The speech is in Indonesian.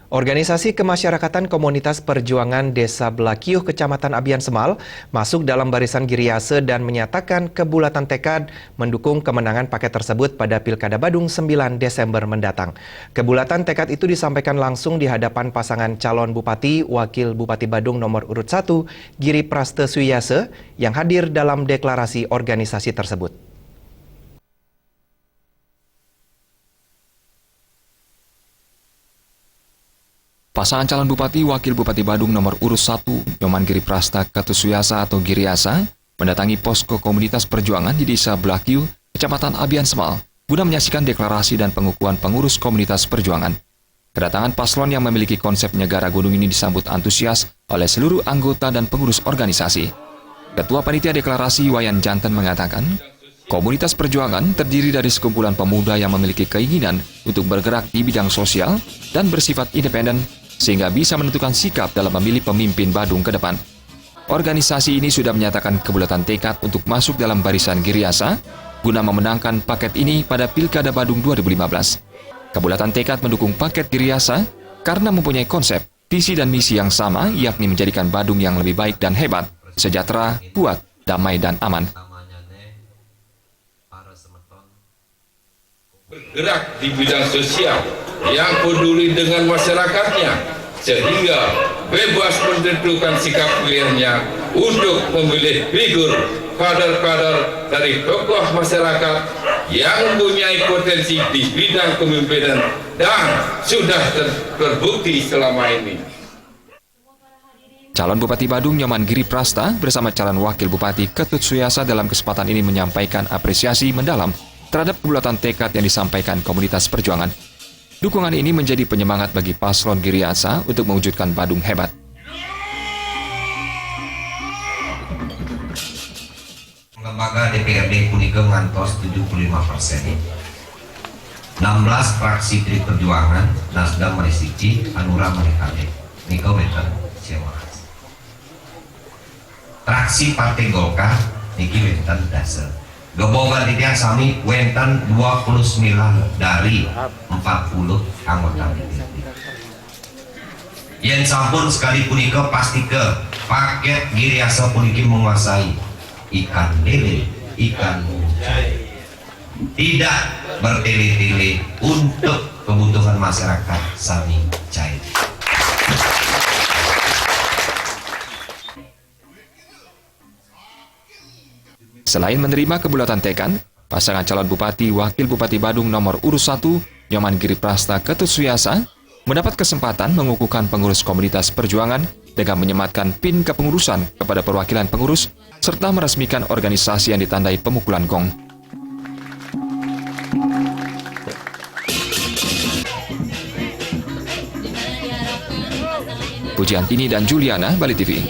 Organisasi Kemasyarakatan Komunitas Perjuangan Desa Belakiuh, Kecamatan Abian Semal, masuk dalam barisan Giriase dan menyatakan kebulatan tekad mendukung kemenangan paket tersebut pada Pilkada Badung 9 Desember mendatang. Kebulatan tekad itu disampaikan langsung di hadapan pasangan calon Bupati, Wakil Bupati Badung nomor urut 1, Giri Praste Suyase, yang hadir dalam deklarasi organisasi tersebut. Pasangan calon Bupati Wakil Bupati Badung nomor urut 1, Nyoman Giri Prasta Ketusuyasa atau Giriasa, mendatangi posko komunitas perjuangan di Desa Belakiuh, Kecamatan Abian Semal, guna menyaksikan deklarasi dan pengukuhan pengurus komunitas perjuangan. Kedatangan paslon yang memiliki konsep negara gunung ini disambut antusias oleh seluruh anggota dan pengurus organisasi. Ketua Panitia Deklarasi Wayan Janten mengatakan, komunitas perjuangan terdiri dari sekumpulan pemuda yang memiliki keinginan untuk bergerak di bidang sosial dan bersifat independen, sehingga bisa menentukan sikap dalam memilih pemimpin Badung ke depan. Organisasi ini sudah menyatakan kebulatan tekad untuk masuk dalam barisan Giriasa guna memenangkan paket ini pada Pilkada Badung 2015. Kebulatan tekad mendukung paket Giriasa karena mempunyai konsep, visi dan misi yang sama, yakni menjadikan Badung yang lebih baik dan hebat, sejahtera, kuat, damai dan aman. Bergerak di bidang sosial yang peduli dengan masyarakatnya, sehingga bebas menentukan sikap pilihannya untuk memilih figur kader-kader dari tokoh masyarakat yang mempunyai potensi di bidang kepemimpinan dan sudah terbukti selama ini. Calon Bupati Badung Nyoman Giri Prasta bersama calon Wakil Bupati Ketut Suyasa dalam kesempatan ini menyampaikan apresiasi mendalam terhadap kebulatan tekad yang disampaikan komunitas perjuangan. Dukungan ini menjadi penyemangat bagi paslon Giriasa untuk mewujudkan Badung hebat. Lembaga DPRD punika ngantos 75%. 16 fraksi dari perjuangan, Nasdem Marisiki, Hanura Marikade, Niko Wetan, Ciamas. Fraksi Partai Golkar, Niki Wetan Dasar. Gabungan titian sami Wetan 29 dari 40 anggota DPRD. Yen sampun sekali punika pasti ke paket Giriasa puniki menguasai ikan lele, ikan mujair. Tidak bertele-tele untuk kebutuhan masyarakat sami cair. Selain menerima kebulatan tekad, pasangan calon Bupati Wakil Bupati Badung nomor urut 1, Nyoman Giri Prasta Ketut Suyasa, mendapat kesempatan mengukuhkan pengurus komunitas perjuangan dengan menyematkan PIN kepengurusan kepada perwakilan pengurus, serta meresmikan organisasi yang ditandai pemukulan gong. Pujiantini dan Juliana, Bali TV.